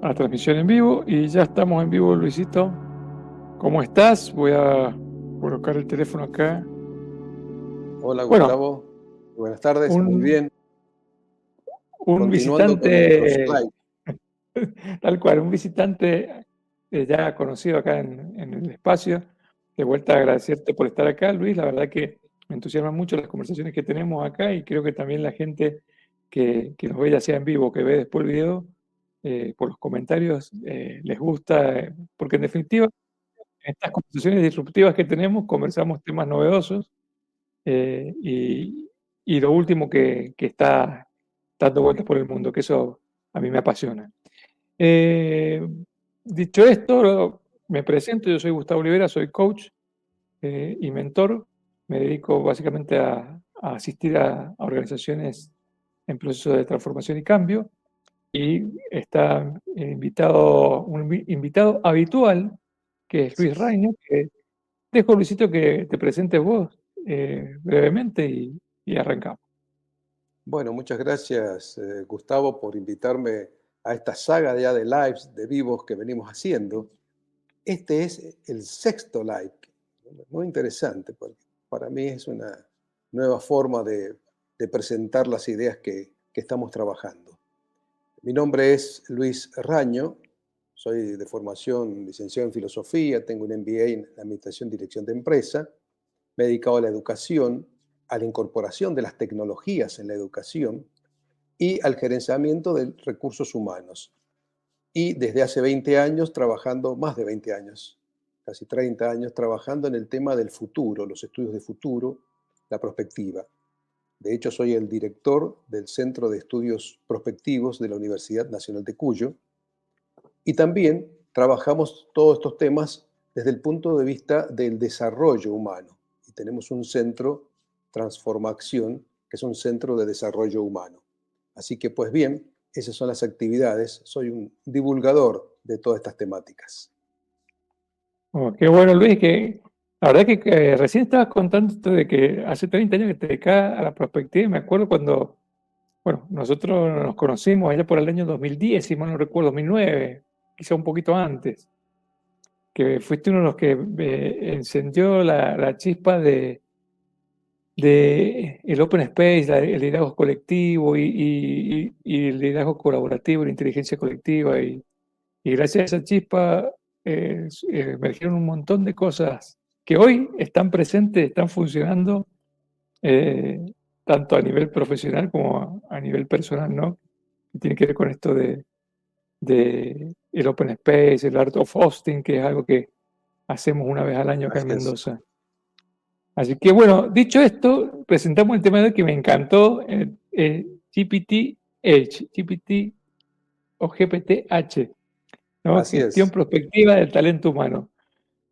a transmisión en vivo y ya estamos en vivo, Luisito. ¿Cómo estás? Voy a colocar el teléfono acá. Hola Bueno, Gustavo, buenas tardes, muy un, bien. un Continuando con nuestros visitante, live. tal cual, un visitante ya conocido acá en el espacio. De vuelta a agradecerte por estar acá, Luis. La verdad que me entusiasman mucho las conversaciones que tenemos acá y creo que también la gente que nos ve ya sea en vivo, que ve después el video, por los comentarios, les gusta, porque en definitiva en estas conversaciones disruptivas que tenemos, conversamos temas novedosos eh, y, y lo último que está dando vueltas por el mundo, que eso a mí me apasiona. Eh, Dicho esto, me presento, yo soy Gustavo Olivera, soy coach y mentor. Me dedico básicamente a asistir a organizaciones en proceso de transformación y cambio. Y está invitado, un invitado habitual, que es Así Luis es. Rainer, que dejo, Luisito, que te presentes vos brevemente y arrancamos. Bueno, muchas gracias Gustavo por invitarme a esta saga ya de lives, de vivos que venimos haciendo. Este es el sexto live, muy interesante porque para mí es una nueva forma de presentar las ideas que estamos trabajando. Mi nombre es Luis Raño, soy de formación licenciado en filosofía, tengo un MBA en Administración y Dirección de Empresa. Me he dedicado a la educación, a la incorporación de las tecnologías en la educación y al gerenciamiento de recursos humanos. Y desde hace 20 años trabajando, más de 20 años, casi 30 años, trabajando en el tema del futuro, los estudios de futuro, la prospectiva. De hecho, soy el director del Centro de Estudios Prospectivos de la Universidad Nacional de Cuyo. Y también trabajamos todos estos temas desde el punto de vista del desarrollo humano. Y tenemos un centro, Transformación, que es un centro de desarrollo humano. Así que, pues bien, esas son las actividades. Soy un divulgador de todas estas temáticas. Oh, qué bueno, Luis, que la verdad que recién estabas contando esto de que hace 30 años que te dedicas a la prospectiva. Y me acuerdo cuando, bueno, nosotros nos conocimos allá por el año 2010, si mal no recuerdo, 2009, quizá un poquito antes, que fuiste uno de los que encendió la chispa de el open space, el liderazgo colectivo y el liderazgo colaborativo, la inteligencia colectiva. Y gracias a esa chispa emergieron un montón de cosas que hoy están presentes, están funcionando, eh, tanto a nivel profesional como a nivel personal, ¿no? Que tiene que ver con esto de el open space, el art of hosting, que es algo que hacemos una vez al año acá en Así es. Mendoza. Así que bueno, dicho esto, presentamos el tema de hoy que me encantó, GPT-H, GPT o GPT-H, ¿no? Así Gestión es. prospectiva del talento humano.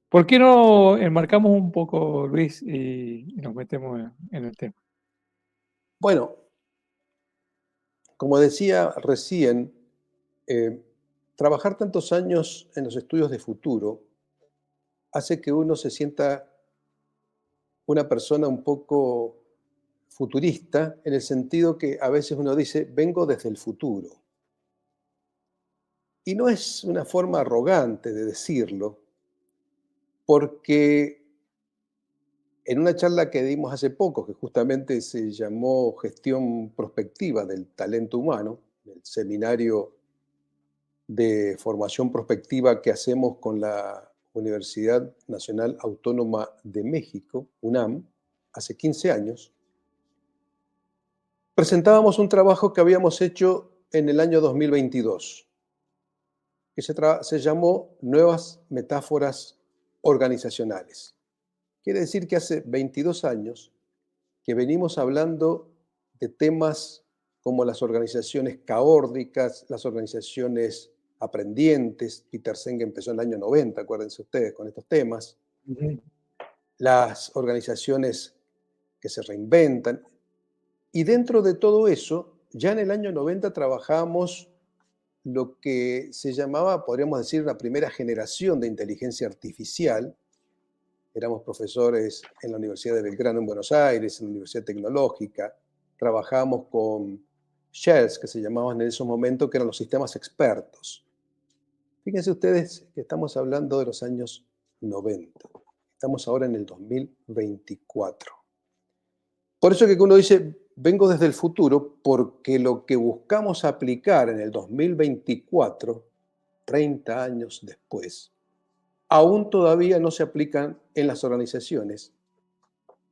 ¿Por qué no enmarcamos un poco, Luis, y nos metemos en el tema? Bueno, como decía recién, eh, trabajar tantos años en los estudios de futuro hace que uno se sienta una persona un poco futurista, en el sentido que a veces uno dice, vengo desde el futuro. Y no es una forma arrogante de decirlo, porque en una charla que dimos hace poco, que justamente se llamó Gestión Prospectiva del Talento Humano, el seminario de formación prospectiva que hacemos con la Universidad Nacional Autónoma de México, UNAM, hace 15 años, presentábamos un trabajo que habíamos hecho en el año 2022, que se llamó Nuevas Metáforas Organizacionales. Quiere decir que hace 22 años que venimos hablando de temas como las organizaciones caórdicas, las organizaciones aprendientes. Peter Senge empezó en el año 90, acuérdense ustedes, con estos temas. Ujú. Las organizaciones que se reinventan. Y dentro de todo eso, ya en el año 90 trabajábamos lo que se llamaba, podríamos decir, la primera generación de inteligencia artificial. Éramos profesores en la Universidad de Belgrano en Buenos Aires, en la Universidad Tecnológica. Trabajábamos con shells, que se llamaban en esos momentos, que eran los sistemas expertos. Fíjense ustedes que estamos hablando de los años 90. Estamos ahora en el 2024. Por eso que uno dice, vengo desde el futuro, porque lo que buscamos aplicar en el 2024, 30 años después, aún todavía no se aplican en las organizaciones.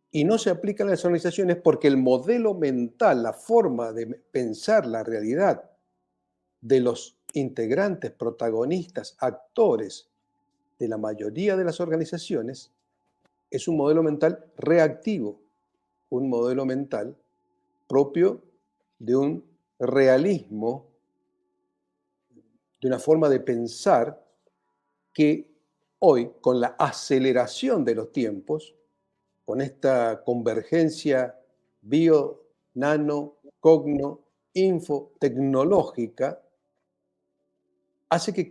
Y no se aplican en las organizaciones porque el modelo mental, la forma de pensar la realidad de los integrantes, protagonistas, actores de la mayoría de las organizaciones, es un modelo mental reactivo, un modelo mental propio de un realismo, de una forma de pensar que hoy, con la aceleración de los tiempos, con esta convergencia bio, nano, cogno, info, tecnológica, hace que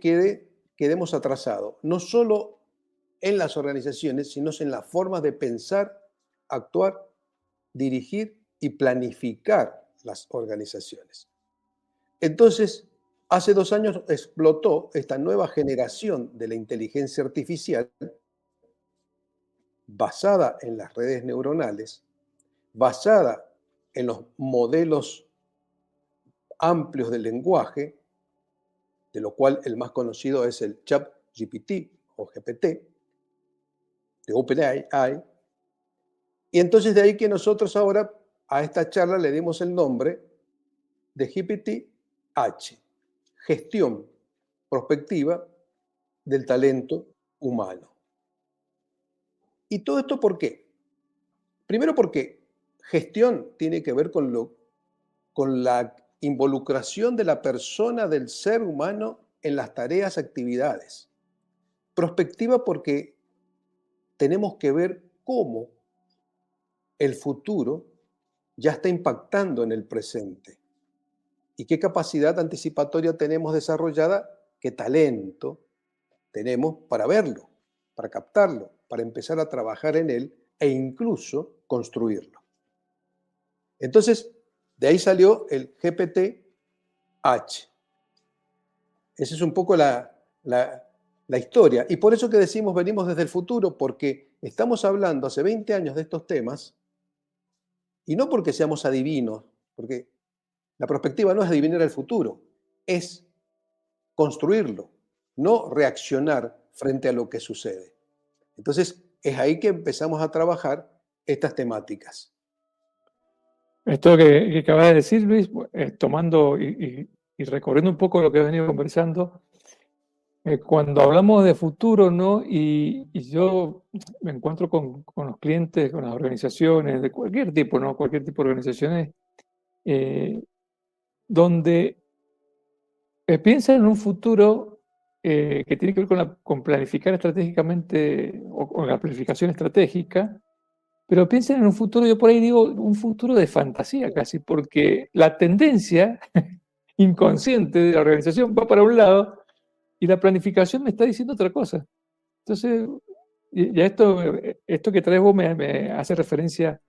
quedemos atrasados, no solo en las organizaciones, sino en las formas de pensar, actuar, dirigir y planificar las organizaciones. Entonces, hace 2 años explotó esta nueva generación de la inteligencia artificial basada en las redes neuronales, basada en los modelos amplios del lenguaje, de lo cual el más conocido es el ChatGPT o GPT de OpenAI. Y entonces de ahí que nosotros ahora a esta charla le dimos el nombre de GPT-H, gestión prospectiva del talento humano. ¿Y todo esto por qué? Primero porque gestión tiene que ver con la involucración de la persona, del ser humano en las tareas, actividades. Prospectiva porque tenemos que ver cómo el futuro ya está impactando en el presente y qué capacidad anticipatoria tenemos desarrollada, qué talento tenemos para verlo, para captarlo, para empezar a trabajar en él e incluso construirlo. Entonces, de ahí salió el GPT-H. Esa es un poco la historia. Y por eso que decimos venimos desde el futuro, porque estamos hablando hace 20 años de estos temas, y no porque seamos adivinos, porque la perspectiva no es adivinar el futuro, es construirlo, no reaccionar frente a lo que sucede. Entonces, es ahí que empezamos a trabajar estas temáticas. Esto que acabas de decir, Luis, tomando y recorriendo un poco lo que he venido conversando, cuando hablamos de futuro, ¿no? Y yo me encuentro con los clientes, con las organizaciones, de cualquier tipo, ¿no? Cualquier tipo de organizaciones, eh, donde piensan en un futuro que tiene que ver con planificar estratégicamente o con la planificación estratégica, pero piensen en un futuro, yo por ahí digo, un futuro de fantasía casi, porque la tendencia inconsciente de la organización va para un lado y la planificación me está diciendo otra cosa. Entonces, ya esto que traes vos me hace referencia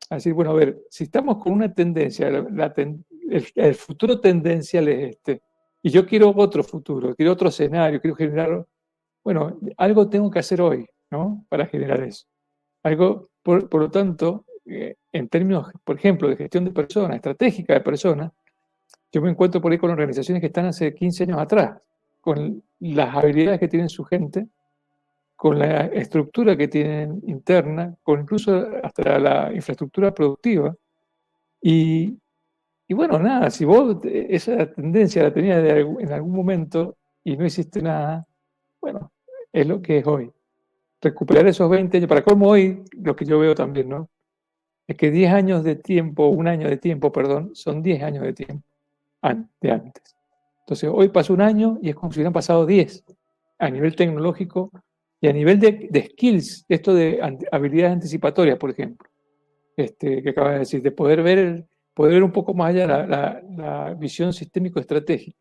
a decir, bueno, a ver, si estamos con una tendencia, el futuro tendencial es este, y yo quiero otro futuro, quiero otro escenario, quiero generar, bueno, algo tengo que hacer hoy, ¿no? Para generar eso. Algo, por lo tanto, en términos, por ejemplo, de gestión de personas, estratégica de personas, yo me encuentro por ahí con organizaciones que están hace 15 años atrás, con las habilidades que tienen su gente, con la estructura que tienen interna, con incluso hasta la infraestructura productiva. Y, y bueno, nada, si vos esa tendencia la tenías en algún momento y no hiciste nada, bueno, es lo que es hoy. Recuperar esos 20 años, para colmo hoy, lo que yo veo también, ¿no? Es que 10 años de tiempo, un año de tiempo, perdón, son 10 años de tiempo de antes. Entonces, hoy pasó un año y es como si hubieran pasado 10 a nivel tecnológico y a nivel de skills, esto de habilidades anticipatorias, por ejemplo, que acabas de decir, de poder ver un poco más allá la visión sistémico-estratégica.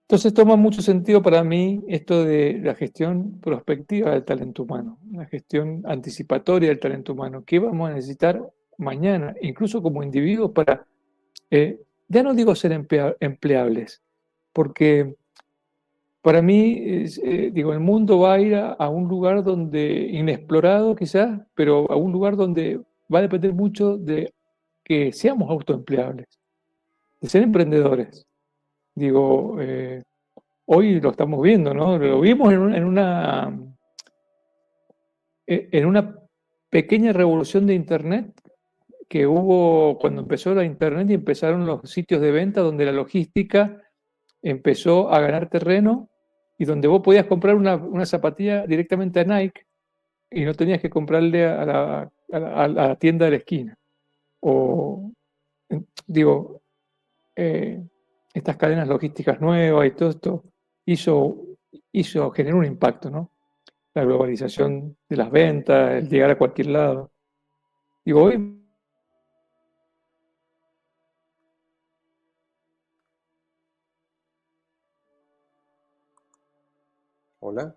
Entonces toma mucho sentido para mí esto de la gestión prospectiva del talento humano, la gestión anticipatoria del talento humano. ¿Qué vamos a necesitar mañana, incluso como individuos, para, ya no digo ser empleables, porque para mí, digo, el mundo va a ir a un lugar donde, inexplorado quizás, pero a un lugar donde va a depender mucho de que seamos autoempleables, de ser emprendedores. Digo, hoy lo estamos viendo, ¿no? Lo vimos en una pequeña revolución de Internet que hubo cuando empezó la Internet y empezaron los sitios de venta donde la logística empezó a ganar terreno y donde vos podías comprar una zapatilla directamente a Nike y no tenías que comprarle a la tienda de la esquina. O, digo, estas cadenas logísticas nuevas y todo esto hizo, generó un impacto, ¿no? La globalización de las ventas, el llegar a cualquier lado. Digo, hoy Hola.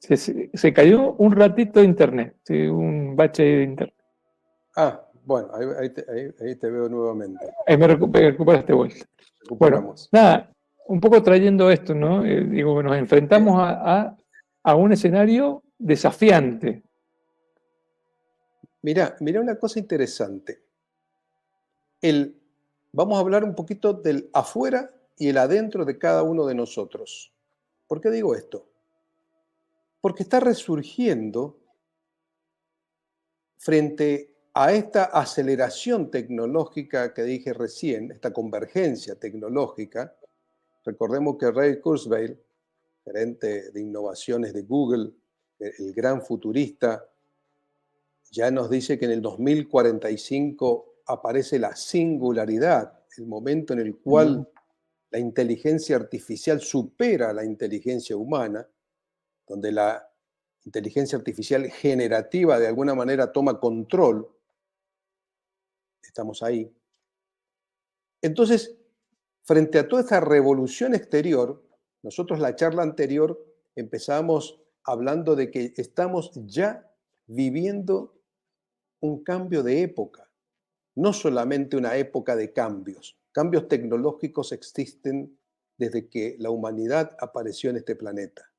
se cayó un ratito de internet, ¿sí? Un bache de internet. Ah, bueno, ahí te veo nuevamente. Ahí me recuperaste vuelta. Bueno, Recuperamos. nada, un poco trayendo esto, ¿no? Digo, nos Eh, enfrentamos a un escenario desafiante. mira una cosa interesante. Vamos a hablar un poquito del afuera y el adentro de cada uno de nosotros. ¿Por qué digo esto? Porque está resurgiendo frente a esta aceleración tecnológica que dije recién, esta convergencia tecnológica. Recordemos que Ray Kurzweil, gerente de innovaciones de Google, el gran futurista, ya nos dice que en el 2045 aparece la singularidad, el momento en el Mm, cual la inteligencia artificial supera a la inteligencia humana, donde la inteligencia artificial generativa de alguna manera toma control. Estamos ahí. Entonces, frente a toda esta revolución exterior, nosotros la charla anterior empezamos hablando de que estamos ya viviendo un cambio de época, no solamente una época de cambios. Cambios tecnológicos existen desde que la humanidad apareció en este planeta.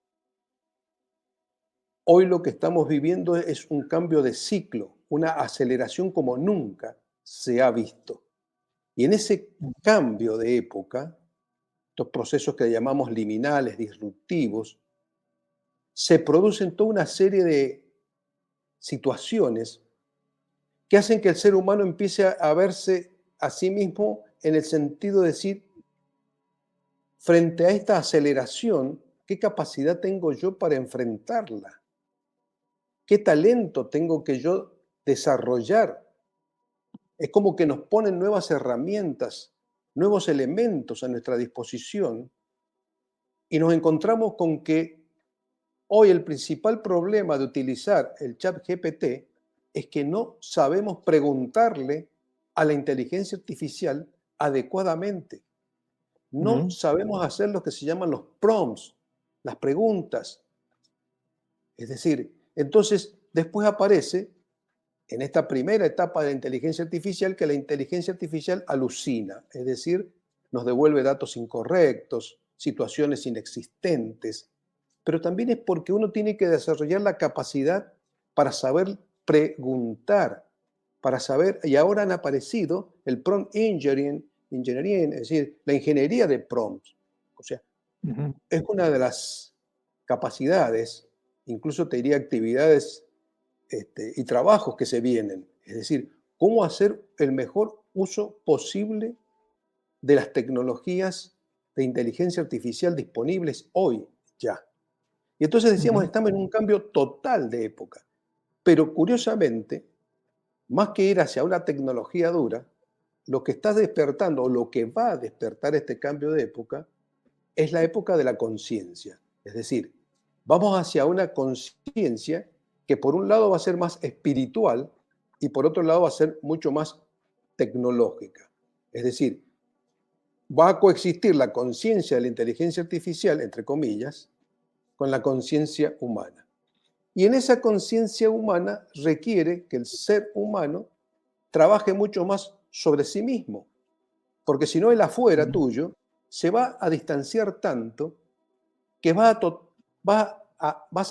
Hoy lo que estamos viviendo es un cambio de ciclo, una aceleración como nunca se ha visto. Y en ese cambio de época, estos procesos que llamamos liminales, disruptivos, se producen toda una serie de situaciones que hacen que el ser humano empiece a verse a sí mismo en el sentido de decir, frente a esta aceleración, ¿qué capacidad tengo yo para enfrentarla? ¿Qué talento tengo que yo desarrollar? Es como que nos ponen nuevas herramientas, nuevos elementos a nuestra disposición y nos encontramos con que hoy el principal problema de utilizar el chat GPT es que no sabemos preguntarle a la inteligencia artificial adecuadamente. No mm, sabemos hacer lo que se llaman los prompts, las preguntas. Es decir, entonces después aparece en esta primera etapa de la inteligencia artificial que la inteligencia artificial alucina, es decir, nos devuelve datos incorrectos, situaciones inexistentes, pero también es porque uno tiene que desarrollar la capacidad para saber preguntar, para saber, y ahora han aparecido el prompt engineering, es decir, la ingeniería de prompts. O sea, ujú, es una de las capacidades, incluso te diría actividades y trabajos que se vienen. Es decir, cómo hacer el mejor uso posible de las tecnologías de inteligencia artificial disponibles hoy ya. Y entonces decíamos, ujú, estamos en un cambio total de época. Pero curiosamente, más que ir hacia una tecnología dura, lo que está despertando o lo que va a despertar este cambio de época es la época de la conciencia. Es decir, vamos hacia una conciencia que por un lado va a ser más espiritual y por otro lado va a ser mucho más tecnológica. Es decir, va a coexistir la conciencia de la inteligencia artificial, entre comillas, con la conciencia humana. Y en esa conciencia humana requiere que el ser humano trabaje mucho más sobre sí mismo, porque si no el afuera ujú, tuyo se va a distanciar tanto que vas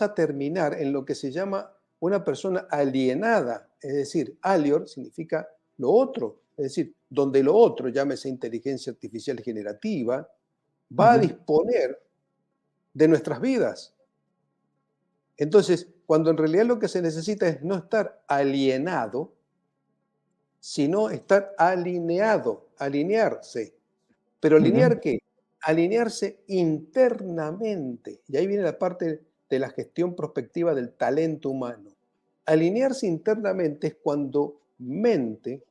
a terminar en lo que se llama una persona alienada, es decir, alior significa lo otro, es decir, donde lo otro, llámese inteligencia artificial generativa, va a ujú, disponer de nuestras vidas. Entonces, cuando en realidad lo que se necesita es no estar alienado, sino estar alineado, alinearse. ¿Pero ujú. alinear qué? Alinearse internamente. Y ahí viene la parte de la gestión prospectiva del talento humano. Alinearse internamente es cuando mente,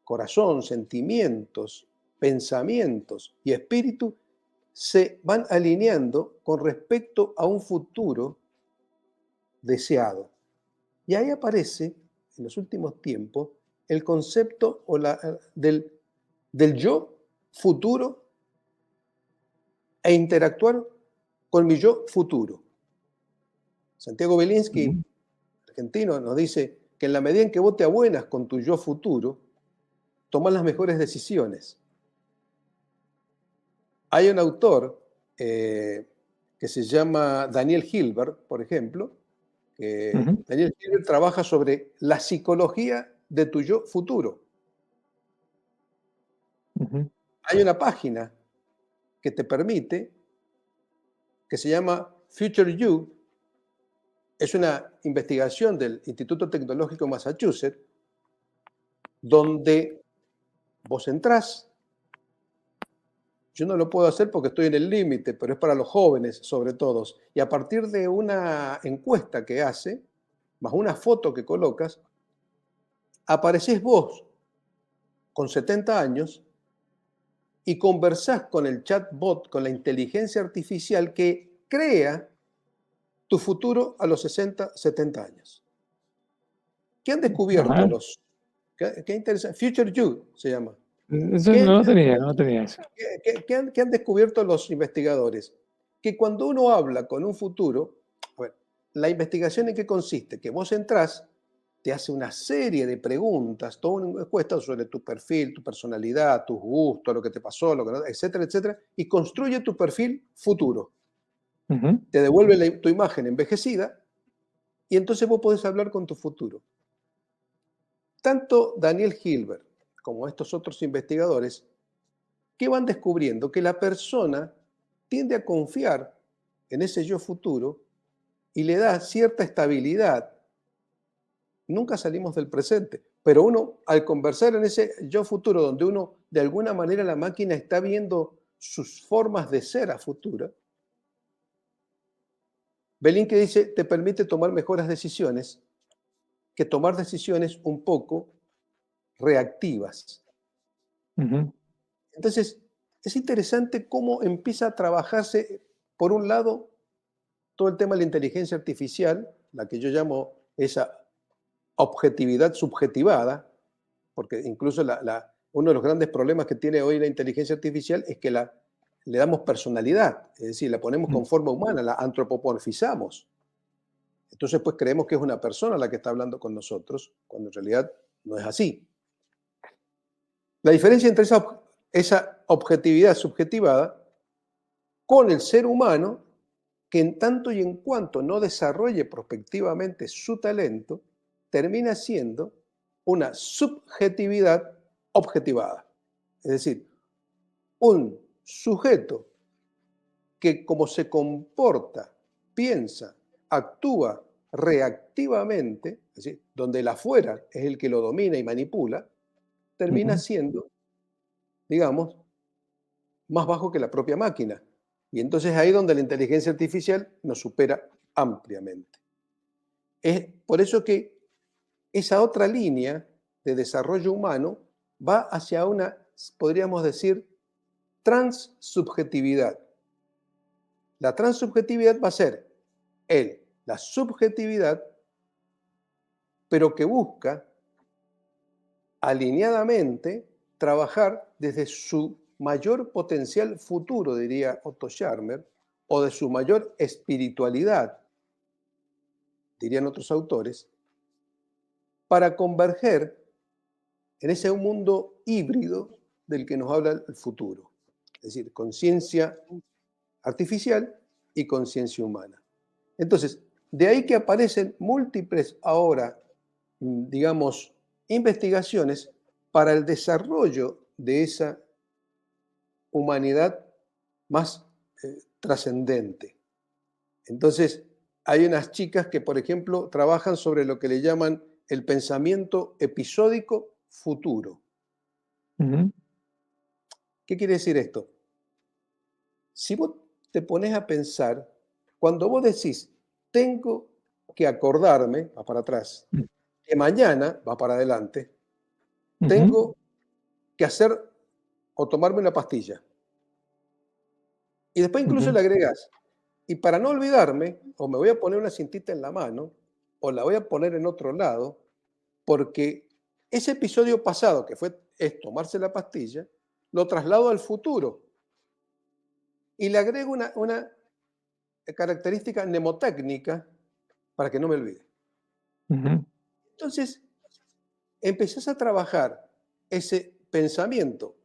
corazón, sentimientos, pensamientos y espíritu se van alineando con respecto a un futuro deseado. Y ahí aparece, en los últimos tiempos, el concepto del yo futuro e interactuar con mi yo futuro. Santiago Ujú, Belinsky, argentino, nos dice que en la medida en que vos te abuenas con tu yo futuro, tomás las mejores decisiones. Hay un autor que se llama Daniel Hilbert, por ejemplo, que ujú, Daniel Hilbert trabaja sobre la psicología de tu yo futuro. ujú, Hay una página que te permite, que se llama Future You, es una investigación del Instituto Tecnológico de Massachusetts, donde vos entrás, yo no lo puedo hacer porque estoy en el límite, pero es para los jóvenes sobre todo, y a partir de una encuesta que hace, más una foto que colocas, aparecés vos con 70 años y conversás con el chatbot, con la inteligencia artificial que crea tu futuro a los 60, 70 años. ¿Qué han descubierto ajá. qué interesante, Future You se llama? Eso ¿Qué, no lo tenía, no lo tenía eso. qué han descubierto los investigadores? Que cuando uno habla con un futuro, a ver, la investigación en qué consiste, que vos entrás, te hace una serie de preguntas, toda una encuesta sobre tu perfil, tu personalidad, tus gustos, lo que te pasó, lo que no, etcétera, etcétera, y construye tu perfil futuro. Ujú, Te devuelve tu imagen envejecida y entonces vos podés hablar con tu futuro. Tanto Daniel Hilbert como estos otros investigadores, ¿qué van descubriendo? Que la persona tiende a confiar en ese yo futuro y le da cierta estabilidad. Nunca salimos del presente, pero uno al conversar en ese yo futuro, donde uno de alguna manera la máquina está viendo sus formas de ser a futuro, Belín que dice, te permite tomar mejores decisiones que tomar decisiones un poco reactivas. ujú, Entonces, es interesante cómo empieza a trabajarse, por un lado, todo el tema de la inteligencia artificial, la que yo llamo esa objetividad subjetivada, porque incluso uno de los grandes problemas que tiene hoy la inteligencia artificial es que le damos personalidad, es decir, la ponemos ujú. con forma humana, la antropomorfizamos. Entonces, pues creemos que es una persona la que está hablando con nosotros, cuando en realidad no es así. La diferencia entre esa objetividad subjetivada con el ser humano, que en tanto y en cuanto no desarrolle prospectivamente su talento, termina siendo una subjetividad objetivada. Es decir, un sujeto que como se comporta, piensa, actúa reactivamente, es decir, donde el afuera es el que lo domina y manipula, termina Ujú, siendo, digamos, más bajo que la propia máquina. Y entonces ahí donde la inteligencia artificial nos supera ampliamente. Es por eso que esa otra línea de desarrollo humano va hacia una, podríamos decir, transsubjetividad. La transsubjetividad va a ser la subjetividad, pero que busca alineadamente trabajar desde su mayor potencial futuro, diría Otto Scharmer, o de su mayor espiritualidad. dirían otros autores, para converger en ese mundo híbrido del que nos habla el futuro. Es decir, conciencia artificial y conciencia humana. Entonces, de ahí que aparecen múltiples ahora, digamos, investigaciones para el desarrollo de esa humanidad más trascendente. Entonces, hay unas chicas que, por ejemplo, trabajan sobre lo que le llaman el pensamiento episódico futuro. Ujú, ¿Qué quiere decir esto? Si vos te pones a pensar, cuando vos decís, tengo que acordarme, va para atrás, mm, que mañana, va para adelante, ujú, tengo que hacer o tomarme una pastilla. Y después incluso ujú, le agregás, y para no olvidarme, o me voy a poner una cintita en la mano, o la voy a poner en otro lado, porque ese episodio pasado, que es tomarse la pastilla, lo traslado al futuro y le agrego una característica mnemotécnica para que no me olvide. ujú, Entonces, empezás a trabajar ese pensamiento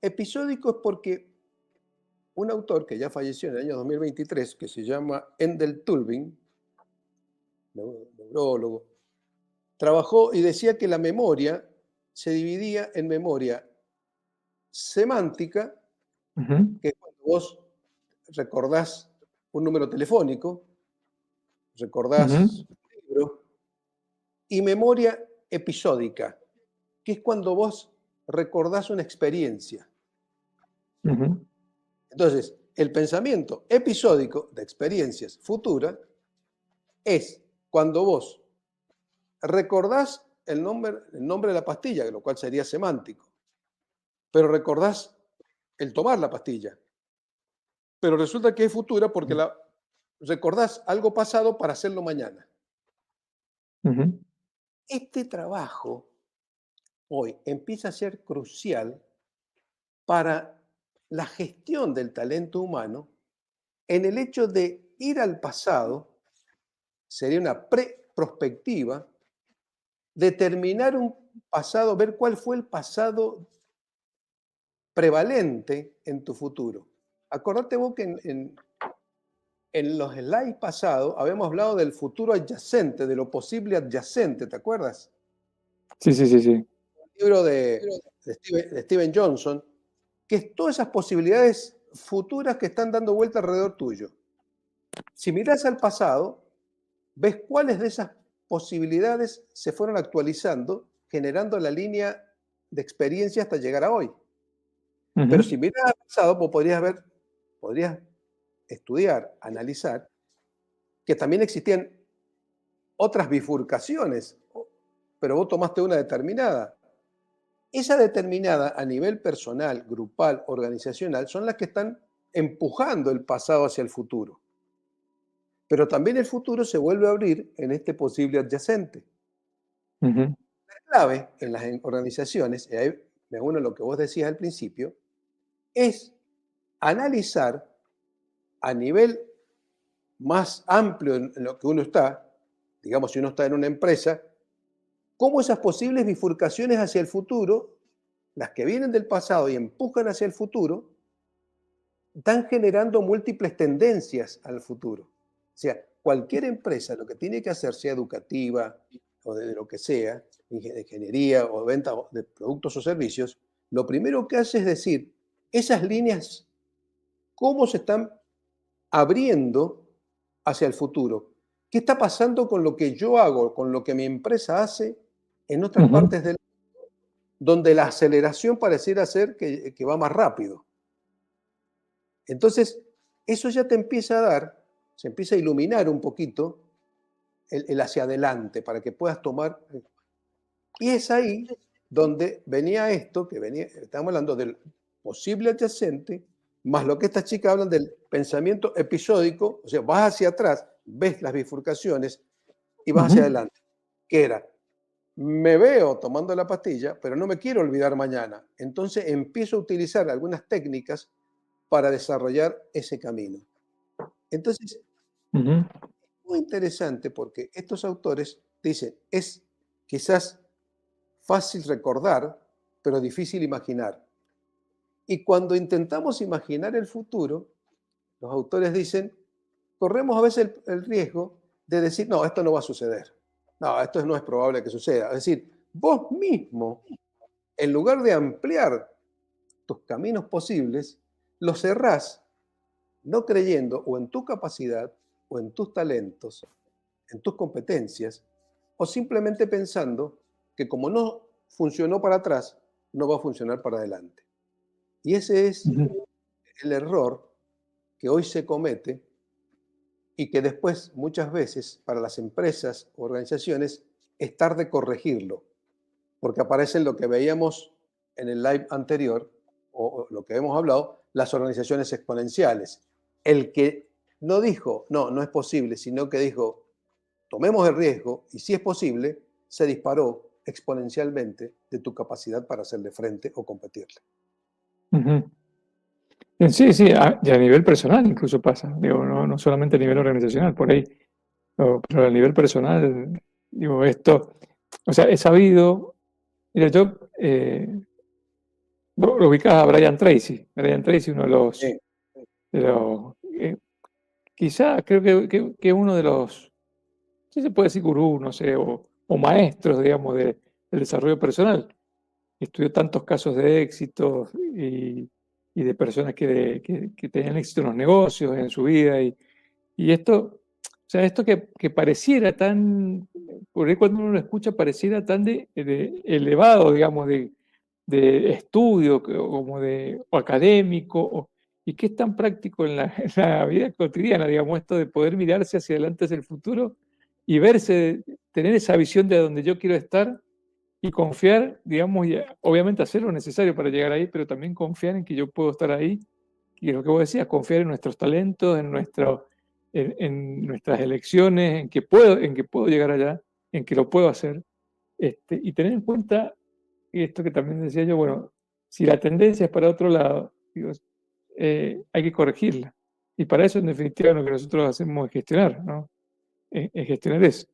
episódico es porque un autor que ya falleció en el año 2023, que se llama Endel Tulbin, neurólogo, trabajó y decía que la memoria se dividía en memoria semántica, ujú, que es cuando vos recordás un número telefónico, recordás ujú, un libro, y memoria episódica, que es cuando vos recordás una experiencia. ujú, Entonces, el pensamiento episódico de experiencias futuras es cuando vos recordás el nombre de la pastilla, lo cual sería semántico, pero recordás el tomar la pastilla. Pero resulta que es futura porque recordás algo pasado para hacerlo mañana. ujú, Este trabajo hoy empieza a ser crucial para la gestión del talento humano en el hecho de ir al pasado, sería una pre-prospectiva, determinar un pasado, ver cuál fue el pasado prevalente en tu futuro. Acordate vos que en los slides pasados habíamos hablado del futuro adyacente, de lo posible adyacente, ¿te acuerdas? sí, sí, sí, sí. Un libro de Steven Johnson, que es todas esas posibilidades futuras que están dando vuelta alrededor tuyo. Si miras al pasado, ves cuáles de esas posibilidades se fueron actualizando, generando la línea de experiencia hasta llegar a hoy. Pero Ujú, si miras al pasado, vos podrías estudiar, analizar, que también existían otras bifurcaciones, pero vos tomaste una determinada. Esa determinada a nivel personal, grupal, organizacional, son las que están empujando el pasado hacia el futuro. Pero también el futuro se vuelve a abrir en este posible adyacente. ujú, Clave en las organizaciones, y ahí me uno a lo que vos decías al principio, es analizar a nivel más amplio en lo que uno está, digamos, si uno está en una empresa, cómo esas posibles bifurcaciones hacia el futuro, las que vienen del pasado y empujan hacia el futuro, están generando múltiples tendencias al futuro. O sea, cualquier empresa lo que tiene que hacer, sea educativa o de lo que sea, ingeniería o venta de productos o servicios, lo primero que hace es decir, esas líneas, cómo se están abriendo hacia el futuro. ¿Qué está pasando con lo que yo hago, con lo que mi empresa hace en otras ujú, partes del mundo, donde la aceleración pareciera ser que va más rápido? Entonces, eso ya te empieza a dar, se empieza a iluminar un poquito el hacia adelante para que puedas tomar. Y es ahí donde venía esto, estamos hablando del posible adyacente, más lo que estas chicas hablan del pensamiento episódico, o sea, vas hacia atrás, ves las bifurcaciones y vas hacia ujú, adelante, que era, me veo tomando la pastilla, pero no me quiero olvidar mañana. Entonces empiezo a utilizar algunas técnicas para desarrollar ese camino. Entonces, ujú. muy interesante porque estos autores dicen, es quizás fácil recordar, pero difícil imaginar. Y cuando intentamos imaginar el futuro, los autores dicen, corremos a veces el riesgo de decir, no, esto no va a suceder. No, esto no es probable que suceda. Es decir, vos mismo, en lugar de ampliar tus caminos posibles, los cerrás no creyendo o en tu capacidad o en tus talentos, en tus competencias, o simplemente pensando que como no funcionó para atrás, no va a funcionar para adelante. Y ese es Ujú, el error que hoy se comete y que después muchas veces para las empresas o organizaciones es tarde corregirlo, porque aparecen lo que veíamos en el live anterior o lo que hemos hablado, las organizaciones exponenciales. El que no dijo, no, no es posible, sino que dijo, tomemos el riesgo y si es posible, se disparó exponencialmente de tu capacidad para hacerle frente o competirle. ujú. Sí, sí, y a nivel personal incluso pasa, digo, no solamente a nivel organizacional, por ahí, pero a nivel personal, digo, esto, o sea, he sabido, mira, yo, lo ubicás a Brian Tracy, uno Sí, de los, quizá creo que uno de los, sí se puede decir gurú, no sé, o maestros, digamos, del desarrollo personal. Estudió tantos casos de éxito y de personas que tenían éxito en los negocios, en su vida, y esto, o sea, esto que pareciera tan, por ahí cuando uno lo escucha, pareciera tan de elevado, digamos, de estudio, o como o académico, y que es tan práctico en la, en la vida cotidiana, digamos, esto de poder mirarse hacia adelante, hacia el futuro, y verse, tener esa visión de donde yo quiero estar, y confiar, digamos, y obviamente hacer lo necesario para llegar ahí, pero también confiar en que yo puedo estar ahí, y lo que vos decías, confiar en nuestros talentos, en nuestras elecciones, en que puedo llegar allá, en que lo puedo hacer, y tener en cuenta esto que también decía yo, bueno, si la tendencia es para otro lado, digo, hay que corregirla. Y para eso, en definitiva, lo que nosotros hacemos es gestionar, ¿no? Es gestionar eso.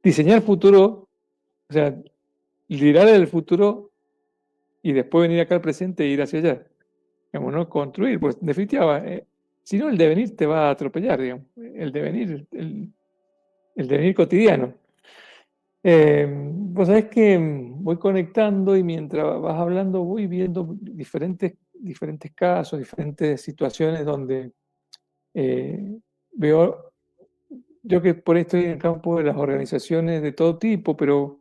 Diseñar futuro, o sea, liderar el futuro y después venir acá al presente e ir hacia allá. Digamos, ¿no? Construir, pues en definitiva, si no el devenir te va a atropellar, digamos, el devenir cotidiano. Vos sabés que voy conectando y mientras vas hablando voy viendo diferentes casos, diferentes situaciones donde eh, veo, yo que por ahí estoy en el campo de las organizaciones de todo tipo, pero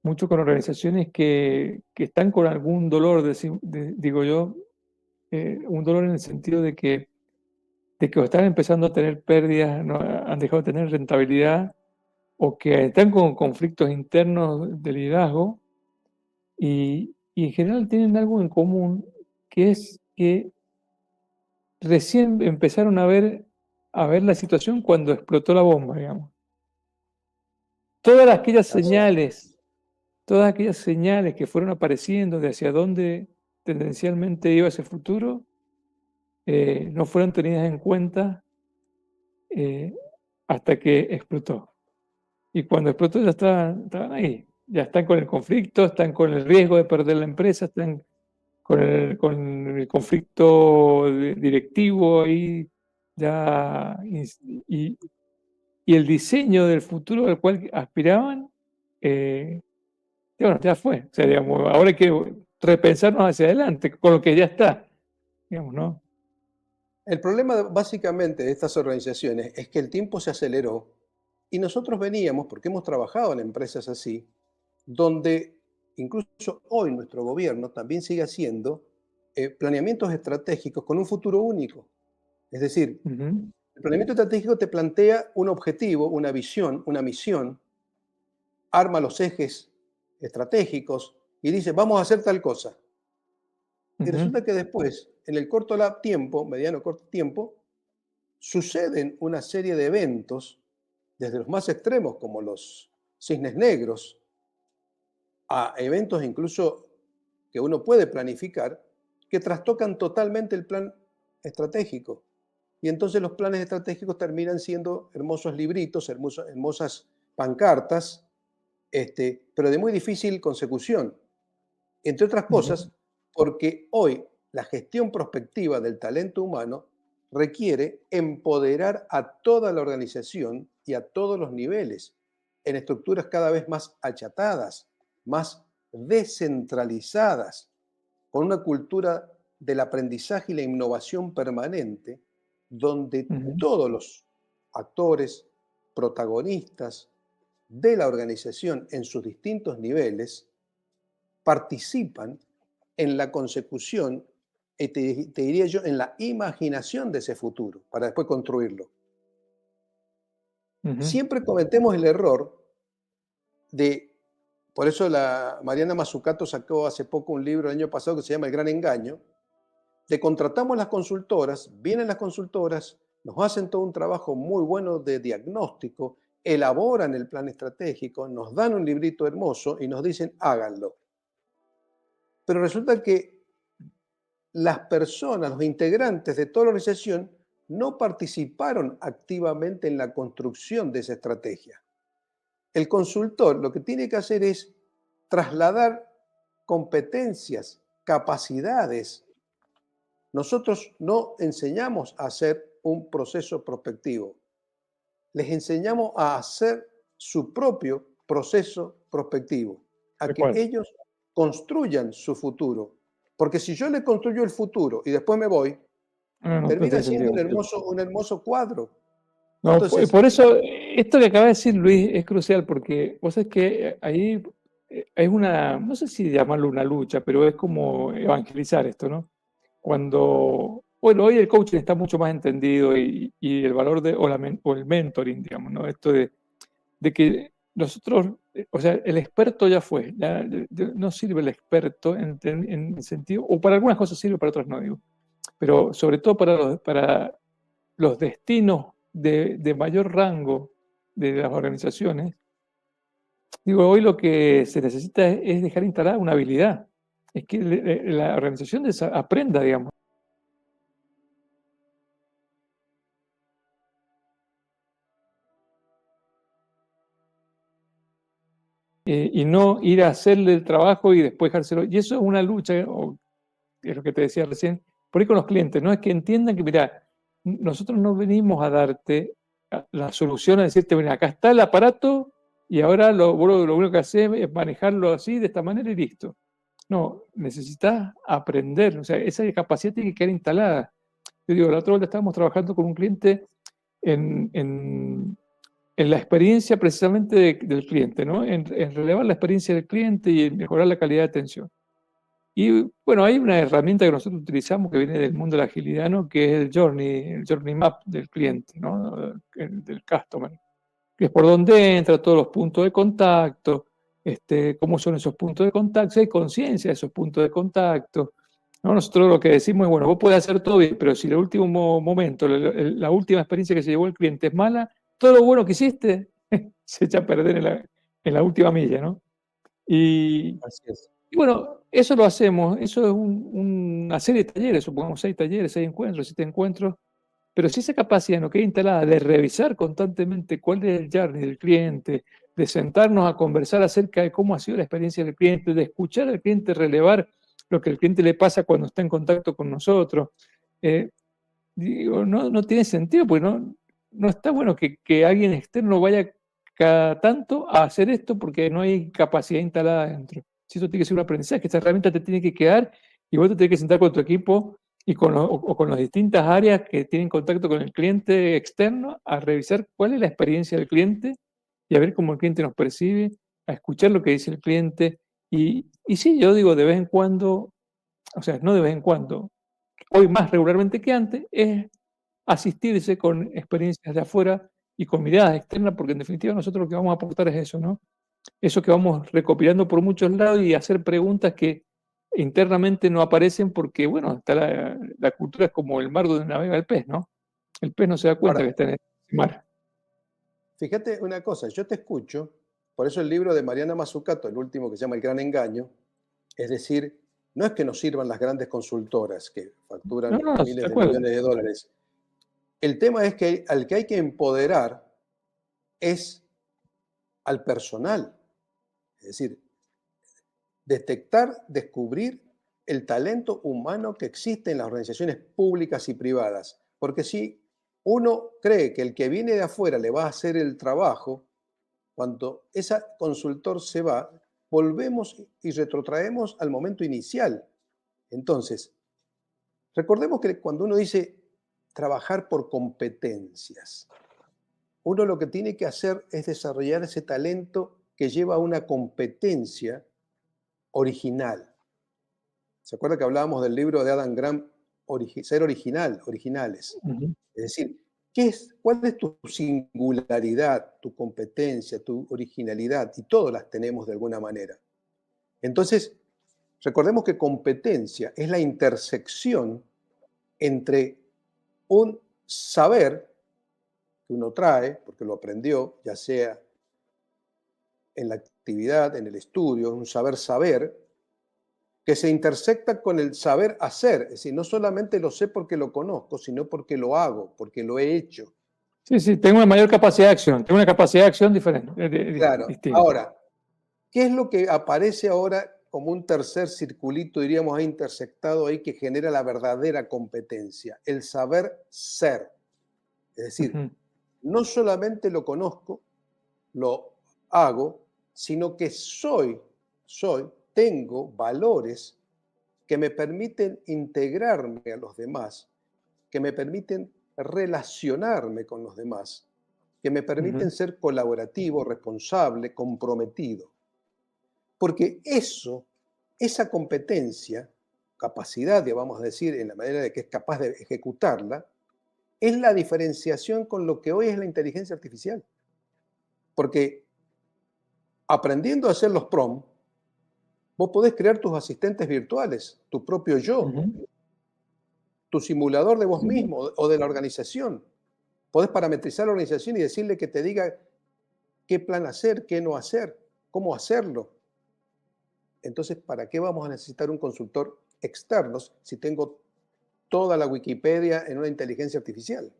mucho con organizaciones que están con algún dolor, digo yo, un dolor en el sentido de que o están empezando a tener pérdidas, no, han dejado de tener rentabilidad, o que están con conflictos internos de liderazgo, y en general tienen algo en común, que es que recién empezaron a ver la situación cuando explotó la bomba, digamos. Todas aquellas así es. señales, todas aquellas señales que fueron apareciendo de hacia dónde tendencialmente iba ese futuro, no fueron tenidas en cuenta, eh, hasta que explotó. Y cuando explotó ya estaban ahí, ya están con el conflicto, están con el riesgo de perder la empresa, están con el conflicto directivo ahí ya, y el diseño del futuro al cual aspiraban, eh, bueno, ya fue. O sea, digamos, ahora hay que repensarnos hacia adelante con lo que ya está, digamos, ¿no? El problema básicamente de estas organizaciones es que el tiempo se aceleró y nosotros veníamos, porque hemos trabajado en empresas así, donde incluso hoy nuestro gobierno también sigue haciendo planeamientos estratégicos con un futuro único. Es decir, Ujú, el planeamiento estratégico te plantea un objetivo, una visión, una misión, arma los ejes estratégicos y dice, vamos a hacer tal cosa. Y ujú, resulta que después, en el corto tiempo, mediano corto tiempo, suceden una serie de eventos, desde los más extremos como los cisnes negros, a eventos incluso que uno puede planificar, que trastocan totalmente el plan estratégico. y entonces los planes estratégicos terminan siendo hermosos libritos, hermosas pancartas, pero de muy difícil consecución. Entre otras Ujú, cosas, porque hoy la gestión prospectiva del talento humano requiere empoderar a toda la organización y a todos los niveles, en estructuras cada vez más achatadas, más descentralizadas, con una cultura del aprendizaje y la innovación permanente, donde ujú, todos los actores, protagonistas de la organización en sus distintos niveles participan en la consecución, y te diría yo, en la imaginación de ese futuro, para después construirlo. ujú. Siempre cometemos el error de, por eso la Mariana Mazzucato sacó hace poco un libro el año pasado que se llama El Gran Engaño, de contratamos las consultoras, vienen las consultoras, nos hacen todo un trabajo muy bueno de diagnóstico, elaboran el plan estratégico, nos dan un librito hermoso y nos dicen háganlo. Pero resulta que las personas, los integrantes de toda la organización, no participaron activamente en la construcción de esa estrategia. El consultor lo que tiene que hacer es trasladar competencias, capacidades. Nosotros no enseñamos a hacer un proceso prospectivo, les enseñamos a hacer su propio proceso prospectivo, a Tal que cual. ellos construyan su futuro. Porque si yo le construyo el futuro y después me voy, No, no termina tiene siendo sentido. un hermoso cuadro. No, Entonces, por eso, esto que acaba de decir Luis es crucial, porque vos sabés que ahí es una, no sé si llamarlo una lucha, pero es como evangelizar esto, ¿no? Cuando, bueno, hoy el coaching está mucho más entendido y el valor de, o el mentoring, digamos, ¿no? Esto de que nosotros, o sea, el experto ya fue, no sirve el experto en el sentido, o para algunas cosas sirve, para otras no, digo, pero sobre todo para los destinos de mayor rango de las organizaciones, digo, hoy lo que se necesita es dejar instalada una habilidad, es que la organización aprenda, digamos, y no ir a hacerle el trabajo y después dejárselo. Y eso es una lucha, o es lo que te decía recién, por ahí con los clientes, ¿no? Es que entiendan que, mira, nosotros no venimos a darte la solución, a decirte, mira, acá está el aparato y ahora lo único que haces es manejarlo así, de esta manera y listo. No, necesitas aprender, o sea, esa capacidad tiene que quedar instalada. Yo digo, la otra vez estábamos trabajando con un cliente en, en, en la experiencia precisamente del cliente, ¿no? En relevar la experiencia del cliente y en mejorar la calidad de atención. Y bueno, hay una herramienta que nosotros utilizamos que viene del mundo de la agilidad, ¿no? Que es el journey map del cliente, ¿no? Del customer, que es por dónde entra, todos los puntos de contacto, cómo son esos puntos de contacto, si hay conciencia de esos puntos de contacto, ¿no? Nosotros lo que decimos es, bueno, vos podés hacer todo bien, pero si el último momento, la última experiencia que se llevó el cliente es mala, todo lo bueno que hiciste se echa a perder en la última milla, ¿no? Y, así es. y bueno, eso lo hacemos, eso es una serie de talleres, supongamos 6 talleres, 6 encuentros, 7 encuentros, pero si esa capacidad no queda instalada de revisar constantemente cuál es el journey del cliente, de sentarnos a conversar acerca de cómo ha sido la experiencia del cliente, de escuchar al cliente, relevar lo que al cliente le pasa cuando está en contacto con nosotros, eh, digo, no tiene sentido, porque no está bueno que alguien externo vaya cada tanto a hacer esto porque no hay capacidad instalada dentro. Si eso tiene que ser un aprendizaje, esta herramienta te tiene que quedar y vos te tenés que sentar con tu equipo y o con las distintas áreas que tienen contacto con el cliente externo a revisar cuál es la experiencia del cliente y a ver cómo el cliente nos percibe, a escuchar lo que dice el cliente. Y sí, yo digo de vez en cuando, o sea, no de vez en cuando, hoy más regularmente que antes, es asistirse con experiencias de afuera y con miradas externas, porque en definitiva nosotros lo que vamos a aportar es eso, ¿no? Eso que vamos recopilando por muchos lados y hacer preguntas que internamente no aparecen porque, bueno, está la cultura es como el mar donde navega el pez, ¿no? El pez no se da cuenta Ahora, que está en el mar. fíjate una cosa, yo te escucho, por eso el libro de Mariana Mazzucato, el último que se llama El Gran Engaño, es decir, no es que nos sirvan las grandes consultoras que No, facturan no, no, miles tal de cual. millones de dólares. El tema es que al que hay que empoderar es al personal. Es decir, detectar, descubrir el talento humano que existe en las organizaciones públicas y privadas. Porque si uno cree que el que viene de afuera le va a hacer el trabajo, cuando ese consultor se va, volvemos y retrotraemos al momento inicial. Entonces, recordemos que cuando uno dice trabajar por competencias, uno lo que tiene que hacer es desarrollar ese talento que lleva a una competencia original. ¿Se acuerda que hablábamos del libro de Adam Grant, Ser original, originales? Ujú. Es decir, ¿cuál es tu singularidad, tu competencia, tu originalidad? Y todas las tenemos de alguna manera. Entonces, recordemos que competencia es la intersección entre un saber que uno trae, porque lo aprendió, ya sea en la actividad, en el estudio, un saber, que se intersecta con el saber hacer. Es decir, no solamente lo sé porque lo conozco, sino porque lo hago, porque lo he hecho. Sí, sí, tengo una mayor capacidad de acción, tengo una capacidad de acción diferente, Claro. distinta. Ahora, ¿qué es lo que aparece ahora como un tercer circulito, diríamos, ahí intersectado ahí, que genera la verdadera competencia? El saber ser. Es decir, Ujú, no solamente lo conozco, lo hago, sino que tengo valores que me permiten integrarme a los demás, que me permiten relacionarme con los demás, que me permiten ujú, ser colaborativo, responsable, comprometido. Porque esa competencia, capacidad, ya vamos a decir, en la manera de que es capaz de ejecutarla, es la diferenciación con lo que hoy es la inteligencia artificial. Porque aprendiendo a hacer los prompts, vos podés crear tus asistentes virtuales, tu propio yo, ujú. tu simulador de vos Sí, sí. mismo o de la organización. Podés parametrizar la organización y decirle que te diga qué plan hacer, qué no hacer, cómo hacerlo. Entonces, ¿para qué vamos a necesitar un consultor externo si tengo toda la Wikipedia en una inteligencia artificial?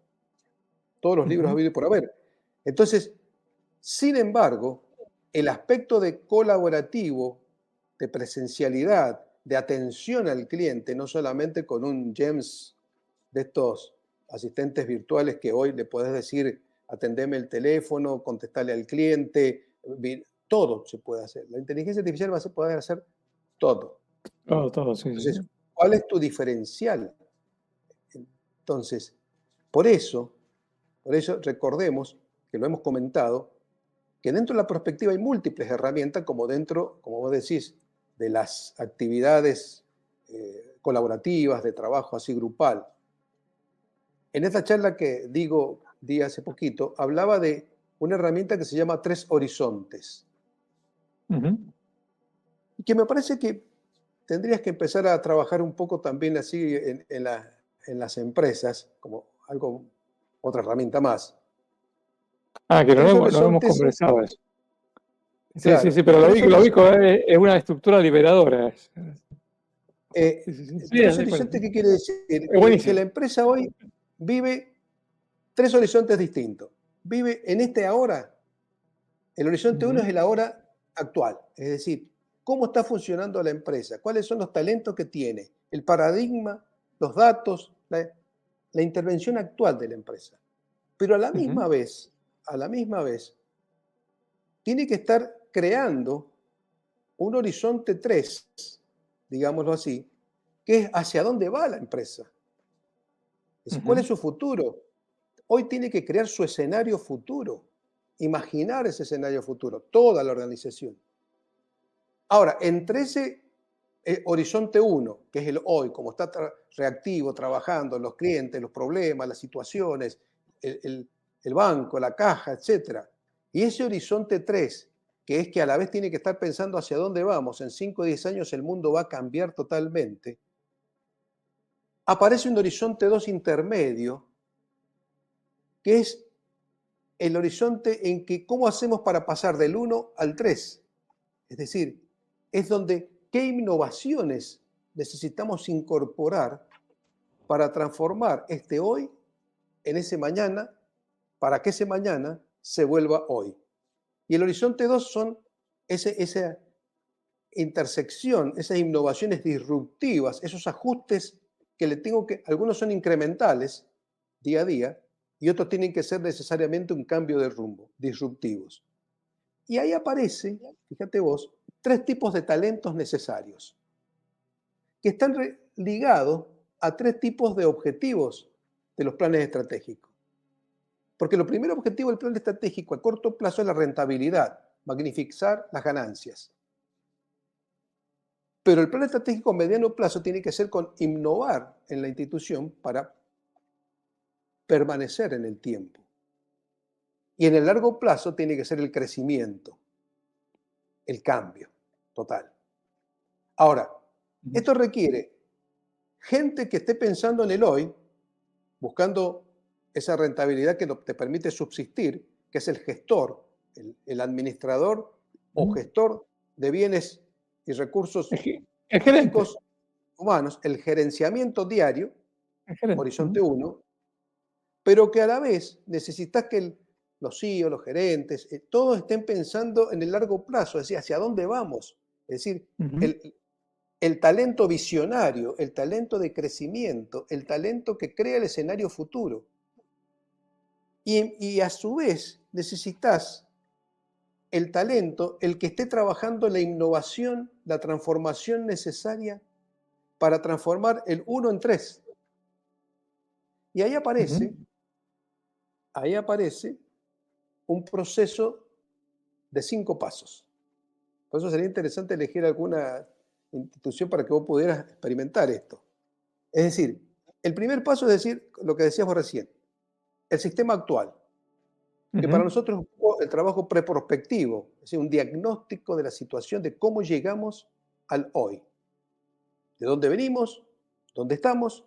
Todos los libros Ujú, habido y por haber. Entonces, sin embargo, el aspecto de colaborativo, de presencialidad, de atención al cliente, no solamente con un James de estos asistentes virtuales que hoy le puedes decir, atendeme el teléfono, contestarle al cliente, todo se puede hacer. La inteligencia artificial va a poder hacer todo. todo, todo, sí, sí, Entonces, sí. ¿cuál es tu diferencial? Entonces, por eso, por eso recordemos que lo hemos comentado, que dentro de la perspectiva hay múltiples herramientas, como dentro, como vos decís, de las actividades colaborativas, de trabajo así grupal. En esta charla que di hace poquito, hablaba de una herramienta que se llama Tres Horizontes, Ujú. y que me parece que tendrías que empezar a trabajar un poco también así en las empresas, como algo, otra herramienta más. Ah, que Tres no hemos horizontes, conversado eso. Sí, sí, claro, sí, pero tres lo ubico, horizontes. es una estructura liberadora. Sí, sí, sí. Sí, Tres así cuál horizontes, ¿qué quiere decir? es Que la buenísimo. empresa hoy vive tres horizontes distintos. Vive en este ahora. El horizonte uno Ujú, es el ahora actual, es decir, cómo está funcionando la empresa, cuáles son los talentos que tiene, el paradigma, los datos, la intervención actual de la empresa. Pero ujú, a la misma vez, tiene que estar creando un horizonte 3, digámoslo así, que es hacia dónde va la empresa. Es decir, ¿cuál ujú, es su futuro? Hoy tiene que crear su escenario futuro, imaginar ese escenario futuro, toda la organización. Ahora, entre ese horizonte uno, que es el hoy, como está reactivo, trabajando, los clientes, los problemas, las situaciones, el banco, la caja, etcétera, y ese horizonte 3, que es que a la vez tiene que estar pensando hacia dónde vamos, en 5 o 10 años el mundo va a cambiar totalmente, aparece un horizonte 2 intermedio, que es el horizonte en que cómo hacemos para pasar del uno al 3. Es decir, es donde qué innovaciones necesitamos incorporar para transformar este hoy en ese mañana para que ese mañana se vuelva hoy. Y el horizonte 2 son esa intersección, esas innovaciones disruptivas, esos ajustes que le tengo que, algunos son incrementales día a día y otros tienen que ser necesariamente un cambio de rumbo, disruptivos. Y ahí aparece, fíjate vos, tres tipos de talentos necesarios que están ligados a tres tipos de objetivos de los planes estratégicos. Porque lo primer objetivo del plan estratégico a corto plazo es la rentabilidad, magnificar las ganancias. Pero el plan estratégico a mediano plazo tiene que ser con innovar en la institución para permanecer en el tiempo. Y en el largo plazo tiene que ser el crecimiento, el cambio total. Ahora, Ujú. esto requiere gente que esté pensando en el hoy, buscando esa rentabilidad que te permite subsistir, que es el gestor, el administrador o Ujú. gestor de bienes y recursos El gerente, físicos, humanos, el gerenciamiento diario, el gerente. horizonte Ujú. 1, pero que a la vez necesitas que los CEOs, los gerentes, todos estén pensando en el largo plazo, es decir, hacia dónde vamos. Es decir, Ujú. el talento visionario, el talento de crecimiento, el talento que crea el escenario futuro. Y a su vez necesitas el talento, el que esté trabajando en la innovación, la transformación necesaria para transformar el uno en tres. Y Ujú. ahí aparece un proceso de 5 pasos. Por eso sería interesante elegir alguna institución para que vos pudieras experimentar esto. Es decir, el primer paso es decir lo que decías vos recién, el sistema actual, que para Ujú. nosotros es un poco el trabajo preprospectivo, es decir, un diagnóstico de la situación de cómo llegamos al hoy, de dónde venimos, dónde estamos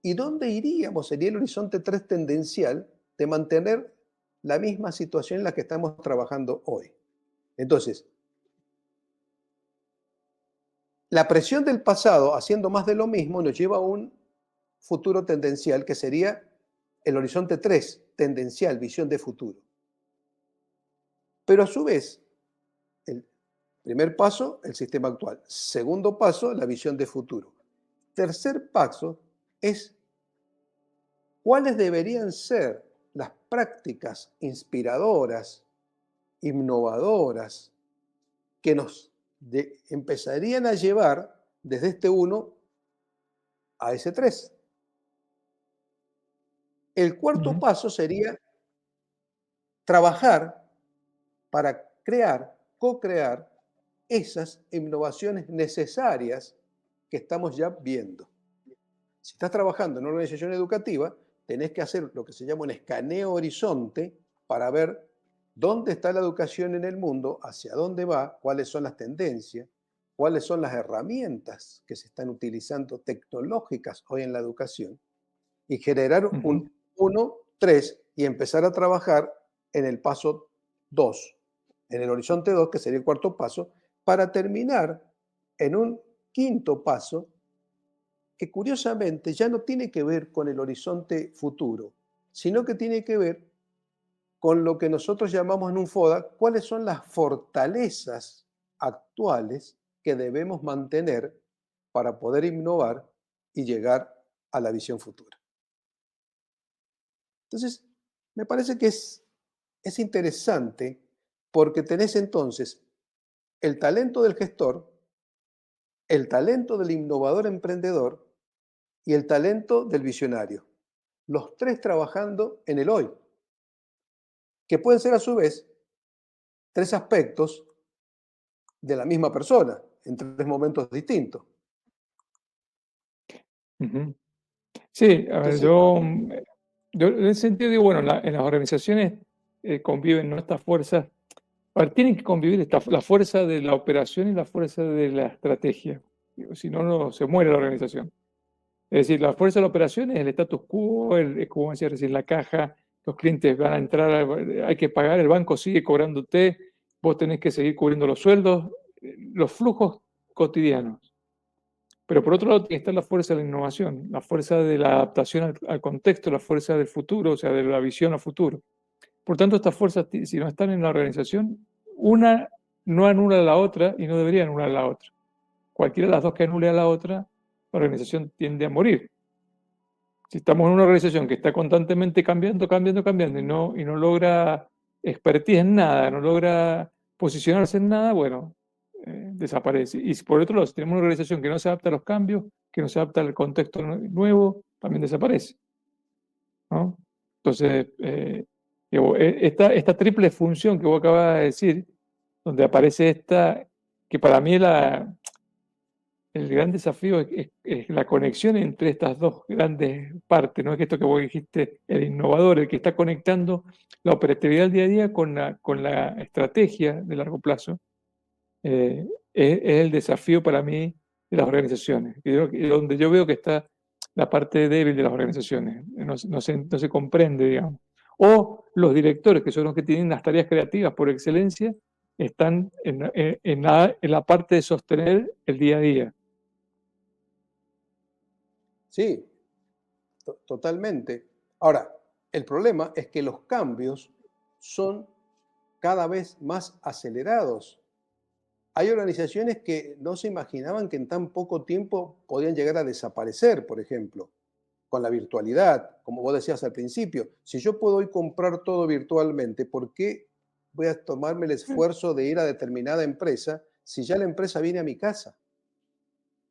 y dónde iríamos. Sería el horizonte 3 tendencial de mantener la misma situación en la que estamos trabajando hoy. Entonces, la presión del pasado haciendo más de lo mismo nos lleva a un futuro tendencial que sería el horizonte 3 tendencial, visión de futuro. Pero a su vez, el primer paso, el sistema actual. Segundo paso, la visión de futuro. Tercer paso es cuáles deberían ser las prácticas inspiradoras, innovadoras, que nos empezarían a llevar desde este uno a ese 3. El cuarto Ujú. paso sería trabajar para crear, co-crear esas innovaciones necesarias que estamos ya viendo. Si estás trabajando en una organización educativa, tenés que hacer lo que se llama un escaneo horizonte para ver dónde está la educación en el mundo, hacia dónde va, cuáles son las tendencias, cuáles son las herramientas que se están utilizando tecnológicas hoy en la educación y generar Ujú. un 1, 3 y empezar a trabajar en el paso 2, en el horizonte 2, que sería el cuarto paso, para terminar en un quinto paso que curiosamente ya no tiene que ver con el horizonte futuro, sino que tiene que ver con lo que nosotros llamamos en un FODA, cuáles son las fortalezas actuales que debemos mantener para poder innovar y llegar a la visión futura. Entonces, me parece que es interesante porque tenés entonces el talento del gestor, el talento del innovador emprendedor y el talento del visionario. Los tres trabajando en el hoy, que pueden ser a su vez tres aspectos de la misma persona, en tres momentos distintos. Ujú. Sí, a ver, Entonces, yo en ese sentido digo, bueno, en las organizaciones conviven, ¿no? Estas fuerzas, a ver, tienen que convivir la fuerza de la operación y la fuerza de la estrategia. Digo, si no, no se muere la organización. Es decir, la fuerza de la operación es el status quo, como decía recién, la caja, los clientes van a entrar, hay que pagar, el banco sigue cobrándote, vos tenés que seguir cubriendo los sueldos, los flujos cotidianos. Pero por otro lado tiene que estar la fuerza de la innovación, la fuerza de la adaptación al contexto, la fuerza del futuro, o sea, de la visión a futuro. Por tanto, estas fuerzas, si no están en la organización, una no anula a la otra y no debería anular a la otra. Cualquiera de las dos que anule a la otra, la organización tiende a morir. Si estamos en una organización que está constantemente cambiando, cambiando, cambiando y no logra expertise en nada, no logra posicionarse en nada, bueno, desaparece. Y si por otro lado, si tenemos una organización que no se adapta a los cambios, que no se adapta al contexto nuevo, también desaparece, ¿no? Entonces, esta triple función que vos acabas de decir, donde aparece esta, que para mí el gran desafío es la conexión entre estas dos grandes partes, ¿no? Es que esto que vos dijiste, el innovador, el que está conectando la operatividad del día a día con la estrategia de largo plazo, es el desafío para mí de las organizaciones, y donde yo veo que está la parte débil de las organizaciones, no se comprende, digamos. O los directores, que son los que tienen las tareas creativas por excelencia, están en la parte de sostener el día a día. Sí, totalmente. Ahora, el problema es que los cambios son cada vez más acelerados. Hay organizaciones que no se imaginaban que en tan poco tiempo podían llegar a desaparecer, por ejemplo, con la virtualidad, como vos decías al principio. Si yo puedo hoy comprar todo virtualmente, ¿por qué voy a tomarme el esfuerzo de ir a determinada empresa si ya la empresa viene a mi casa?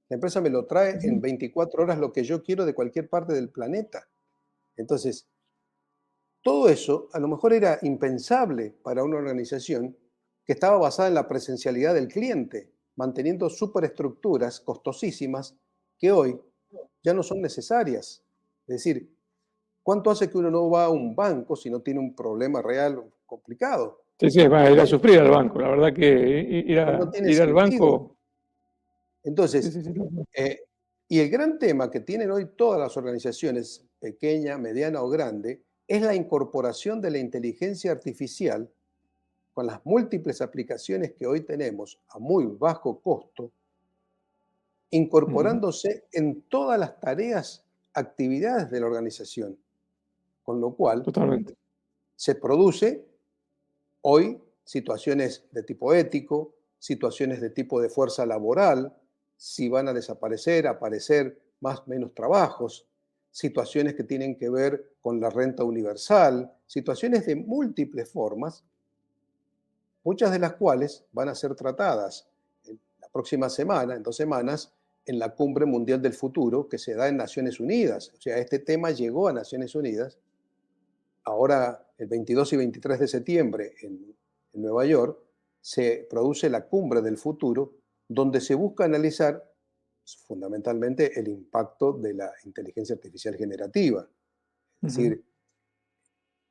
La empresa me lo trae en 24 horas lo que yo quiero de cualquier parte del planeta. Entonces, todo eso a lo mejor era impensable para una organización que estaba basada en la presencialidad del cliente, manteniendo superestructuras costosísimas que hoy ya no son necesarias. Es decir, ¿cuánto hace que uno no va a un banco si no tiene un problema real complicado? Sí, sí, es más, ir a Eh, sufrir al banco. La verdad que no tiene ir al sentido. banco. Sí, Entonces, sí, sí, eh, y el gran tema que tienen hoy todas las organizaciones, pequeña, mediana o grande, es la incorporación de la inteligencia artificial con las múltiples aplicaciones que hoy tenemos a muy bajo costo, ujú, incorporándose en todas las tareas, actividades de la organización, con lo cual totalmente. se produce hoy situaciones de tipo ético, situaciones de tipo de fuerza laboral, si van a desaparecer, aparecer más o menos trabajos, situaciones que tienen que ver con la renta universal, situaciones de múltiples formas, muchas de las cuales van a ser tratadas en la próxima semana, en 2 semanas, en la Cumbre Mundial del Futuro que se da en Naciones Unidas. O sea, este tema llegó a Naciones Unidas ahora el 22 y 23 de septiembre en Nueva York, se produce la Cumbre del Futuro, donde se busca analizar fundamentalmente el impacto de la inteligencia artificial generativa. Es Ujú, decir,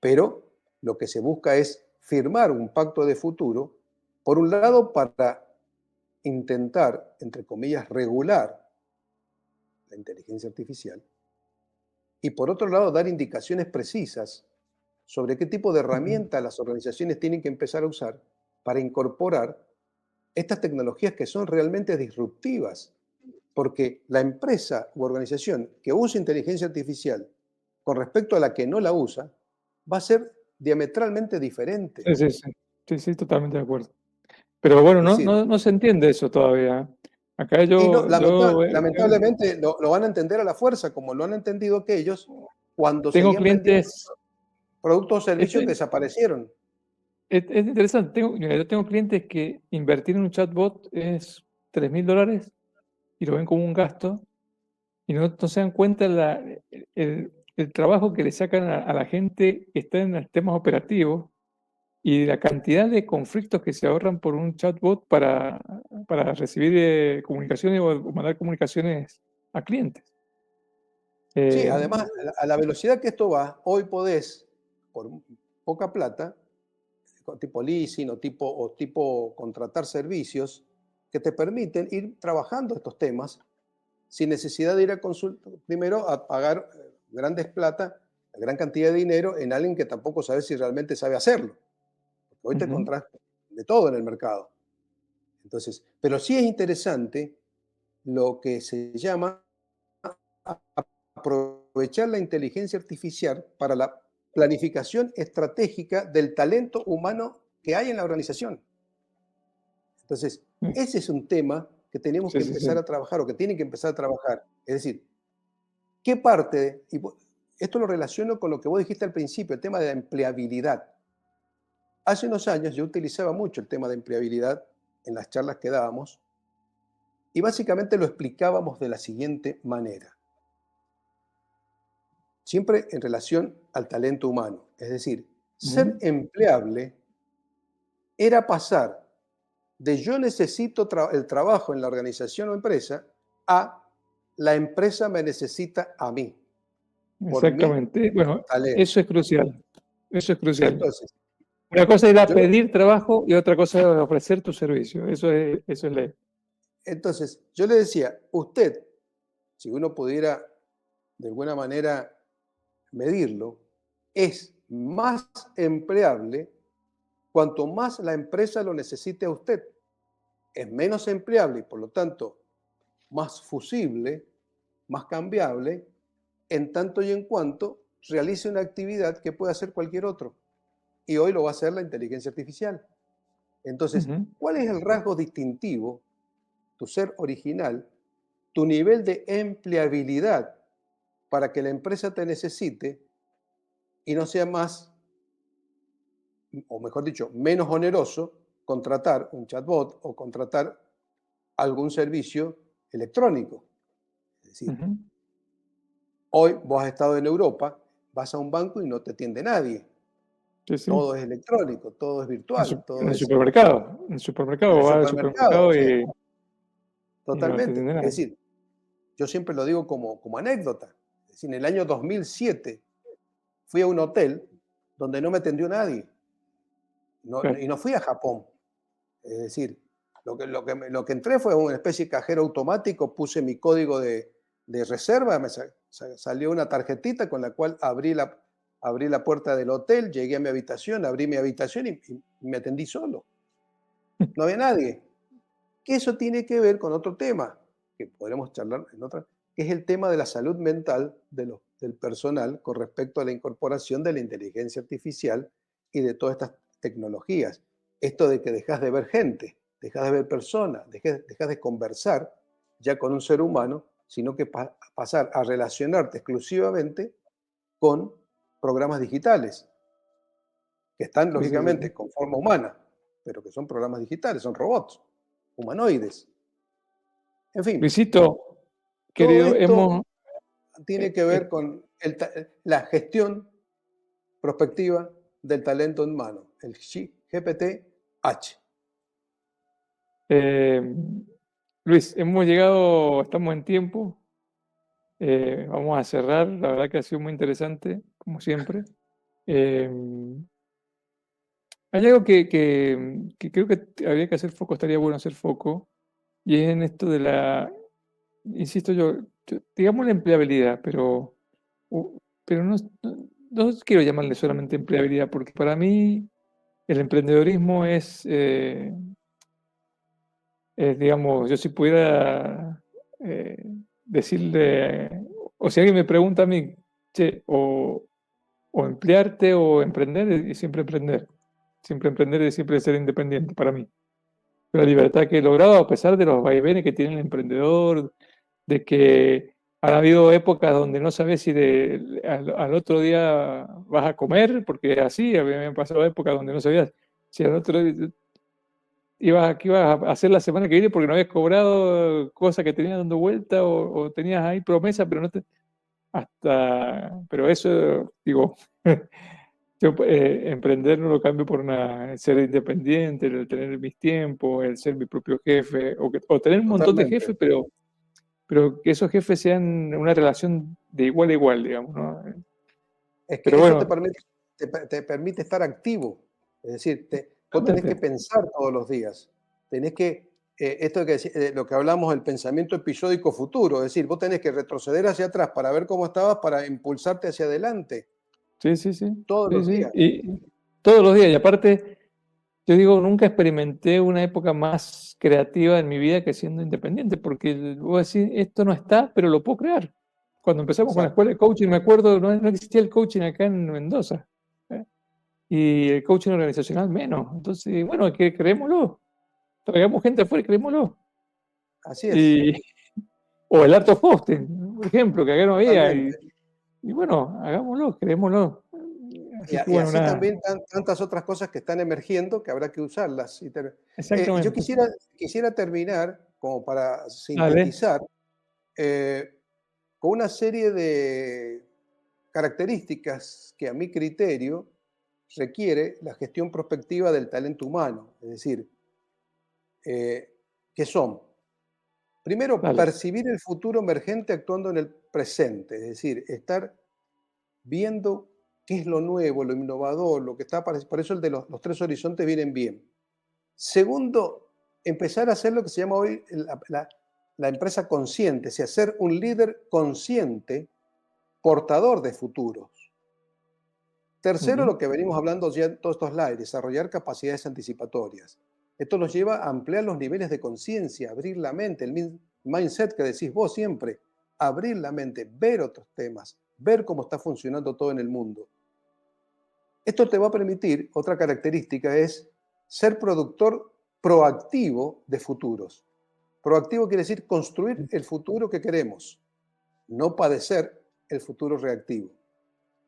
pero lo que se busca es firmar un pacto de futuro, por un lado, para intentar, entre comillas, regular la inteligencia artificial, y por otro lado, dar indicaciones precisas sobre qué tipo de ujú. herramientas las organizaciones tienen que empezar a usar para incorporar estas tecnologías que son realmente disruptivas, porque la empresa u organización que usa inteligencia artificial con respecto a la que no la usa, va a ser diametralmente diferente. Sí, sí, sí. Sí, sí, totalmente de acuerdo. Pero bueno, Es decir, no se entiende eso todavía. Acá y no, acá lamentablemente lo van a entender a la fuerza, como lo han entendido aquellos cuando tengo seguían vendiendo clientes, productos o servicios que este, desaparecieron. es interesante. Mira, yo tengo clientes que invertir en un chatbot es $3.000 y lo ven como un gasto y no se dan cuenta el trabajo que le sacan a la gente que está en los temas operativos y la cantidad de conflictos que se ahorran por un chatbot para recibir comunicaciones o mandar comunicaciones a clientes. Sí, Eh, además, a la velocidad que esto va, hoy podés, por poca plata, tipo leasing o tipo contratar servicios que te permiten ir trabajando estos temas sin necesidad de ir a consulta, primero a pagar grandes plata, gran cantidad de dinero en alguien que tampoco sabe si realmente sabe hacerlo. Porque hoy te ujú, encontrás de todo en el mercado. Entonces, pero sí es interesante lo que se llama aprovechar la inteligencia artificial para la planificación estratégica del talento humano que hay en la organización. Entonces, Sí, ese es un tema que tenemos sí, que sí, empezar sí. a trabajar o que tienen que empezar a trabajar. Es decir, ¿qué parte? Esto lo relaciono con lo que vos dijiste al principio, el tema de la empleabilidad. Hace unos años yo utilizaba mucho el tema de empleabilidad en las charlas que dábamos y básicamente lo explicábamos de la siguiente manera, siempre en relación al talento humano. Es decir, ser Ujú. empleable era pasar de yo necesito el trabajo en la organización o empresa a la empresa me necesita a mí, por mi Exactamente. Bueno, talento. eso es crucial. Eso es crucial. Entonces, Una cosa es ir a yo, pedir trabajo y otra cosa es ofrecer tu servicio. Eso es ley. yo le decía, usted, si uno pudiera de alguna manera medirlo, es más empleable cuanto más la empresa lo necesite a usted. Es menos empleable y por lo tanto más fusible, más cambiable, en tanto y en cuanto realice una actividad que puede hacer cualquier otro. Y hoy lo va a hacer la inteligencia artificial. Entonces, Ujú. ¿cuál es el rasgo distintivo, tu ser original, tu nivel de empleabilidad para que la empresa te necesite y no sea más, o mejor dicho, menos oneroso contratar un chatbot o contratar algún servicio electrónico? Es decir, Ujú. hoy vos has estado en Europa, vas a un banco y no te atiende nadie. Sí, sí. Todo es electrónico, todo es virtual, En todo el es supermercado. En el en supermercado, el vas al supermercado, o supermercado sea, y no te totalmente. entiende Es nadie. decir, yo siempre lo digo como anécdota. Es decir, en el año 2007 fui a un hotel donde no me atendió nadie. Claro. Y no fui a Japón. Es decir, lo que entré fue una especie de cajero automático, puse mi código de reserva, salió una tarjetita con la cual abrí la puerta del hotel, llegué a mi habitación, abrí mi habitación y me atendí solo. No había nadie. Que eso tiene que ver con otro tema, que podremos charlar en otra, que es el tema de la salud mental del personal con respecto a la incorporación de la inteligencia artificial y de todas estas tecnologías. Esto de que dejas de ver gente, dejas de ver personas, dejas de conversar ya con un ser humano, sino que pasar a relacionarte exclusivamente con programas digitales, que están Sí, sí, sí, sí. lógicamente con forma humana, pero que son programas digitales, son robots, humanoides. En fin, Luisito, todo querido, esto hemos, tiene eh, que ver eh, con la gestión prospectiva del talento humano, el GPT-H. eh, Luis, hemos llegado, estamos en tiempo. Vamos a cerrar. La verdad que ha sido muy interesante, como siempre. Eh, Hay algo que creo que habría que hacer foco, estaría bueno hacer foco, y es en esto de insisto digamos la empleabilidad, pero no quiero llamarle solamente empleabilidad, porque para mí el emprendedorismo digamos, yo si pudiera eh, decirle, o si alguien me pregunta a mí, che, o emplearte o emprender, y siempre emprender y siempre ser independiente para mí. La libertad que he logrado a pesar de los vaivenes que tiene el emprendedor, de que han habido épocas donde no sabes si al otro día vas a comer, porque así, a mí me han pasado épocas donde no sabías si al otro día qué ibas a hacer la semana que viene porque no habías cobrado cosas que tenías dando vuelta o tenías ahí promesas, pero no te... pero eso, digo, yo emprender no lo cambio por el ser independiente, el tener mis tiempos, el ser mi propio jefe, o tener un montón de Totalmente. jefes, pero que esos jefes sean una relación de igual a igual, digamos, ¿no? Es que Pero eso bueno, te permite estar activo. Es decir, vos tenés que totalmente. pensar todos los días. Tenés que, lo que hablamos del pensamiento episódico futuro, es decir, vos tenés que retroceder hacia atrás para ver cómo estabas, para impulsarte hacia adelante Sí, sí, sí, todos sí, los sí. días. Y todos los días, y aparte, yo digo, nunca experimenté una época más creativa en mi vida que siendo independiente, porque vos decís, esto no está, pero lo puedo crear. Cuando empezamos con la Exacto. escuela de coaching, me acuerdo, no existía el coaching acá en Mendoza, ¿eh? Y el coaching organizacional menos. Entonces, bueno, que creémoslo. Traigamos gente afuera y creémoslo. Así es, Y, o el art of hosting, por ejemplo, que acá no había. totalmente. Y bueno, hagámoslo, creémoslo. Y, Así que y bueno, así nada, también tantas otras cosas que están emergiendo que habrá que usarlas. Yo exactamente. quisiera terminar, como para Dale, sintetizar, eh, con una serie de características que a mi criterio requiere la gestión prospectiva del talento humano. Es decir, eh, que son, primero, dale. percibir el futuro emergente actuando en el presente, es decir, estar viendo qué es lo nuevo, lo innovador, lo que está, por eso el de los tres horizontes vienen bien. Segundo, empezar a hacer lo que se llama hoy la empresa consciente, es decir, ser un líder consciente, portador de futuros. Tercero, Ujú. lo que venimos hablando ya en todos estos slides, desarrollar capacidades anticipatorias. Esto nos lleva a ampliar los niveles de conciencia, abrir la mente, el mindset que decís vos siempre, abrir la mente, ver otros temas, ver cómo está funcionando todo en el mundo. Esto te va a permitir, otra característica es ser productor proactivo de futuros. Proactivo quiere decir construir el futuro que queremos, no padecer el futuro reactivo.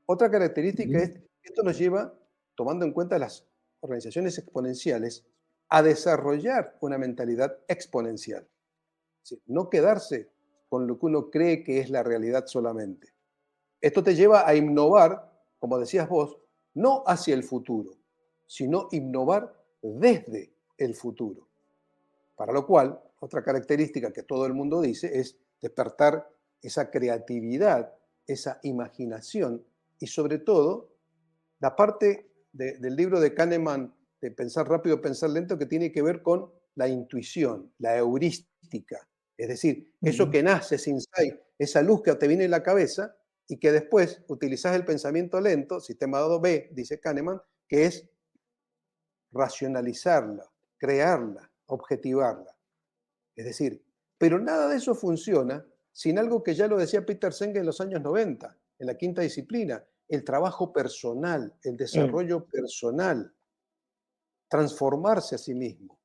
Otra característica Ujú. es que esto nos lleva, tomando en cuenta las organizaciones exponenciales, a desarrollar una mentalidad exponencial. Es decir, no quedarse con lo que uno cree que es la realidad solamente. Esto te lleva a innovar, como decías vos, no hacia el futuro, sino innovar desde el futuro. Para lo cual, otra característica que todo el mundo dice es despertar esa creatividad, esa imaginación y sobre todo la parte del libro de Kahneman de Pensar rápido, pensar lento, que tiene que ver con la intuición, la heurística. Es decir, eso Ujú. que nace, ese insight, esa luz que te viene en la cabeza y que después utilizas el pensamiento lento, sistema 2B, dice Kahneman, que es racionalizarla, crearla, objetivarla. Es decir, pero nada de eso funciona sin algo que ya lo decía Peter Senge en los años 90, en la quinta disciplina, el trabajo personal, el Eh, desarrollo personal, transformarse a sí mismo.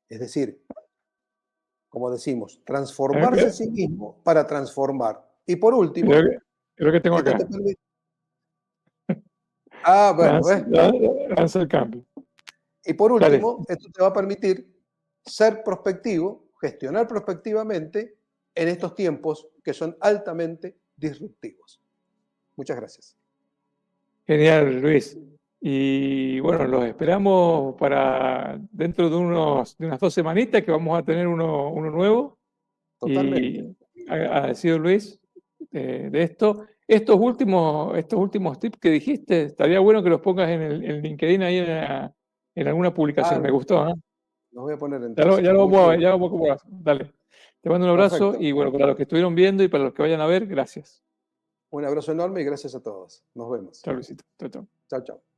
Es decir, como decimos, creo transformarse a que, sí mismo para transformar. Y por creo último, que, creo que tengo esto te acá. permite... Ah, bueno, ¿ves? Lanza el cambio. Y por Dale. último, esto te va a permitir ser prospectivo, gestionar prospectivamente en estos tiempos que son altamente disruptivos. Muchas gracias. Genial, Luis. Y bueno, los esperamos para dentro de unas 2 semanitas que vamos a tener uno nuevo. Totalmente. Y agradecido, Luis, de esto. Estos últimos tips que dijiste, estaría bueno que los pongas en LinkedIn ahí en alguna Ah, publicación. Me gustó, ¿eh? los voy a poner Ya lo, entonces. ya lo Muy vamos a, bien. ya lo vamos a acomodar. Dale. Te mando un abrazo Perfecto. y bueno, para los que estuvieron viendo y para los que vayan a ver, gracias. Un abrazo enorme y gracias a todos. Nos vemos. Chao, Luisito. Chao, chao. Chao, chao.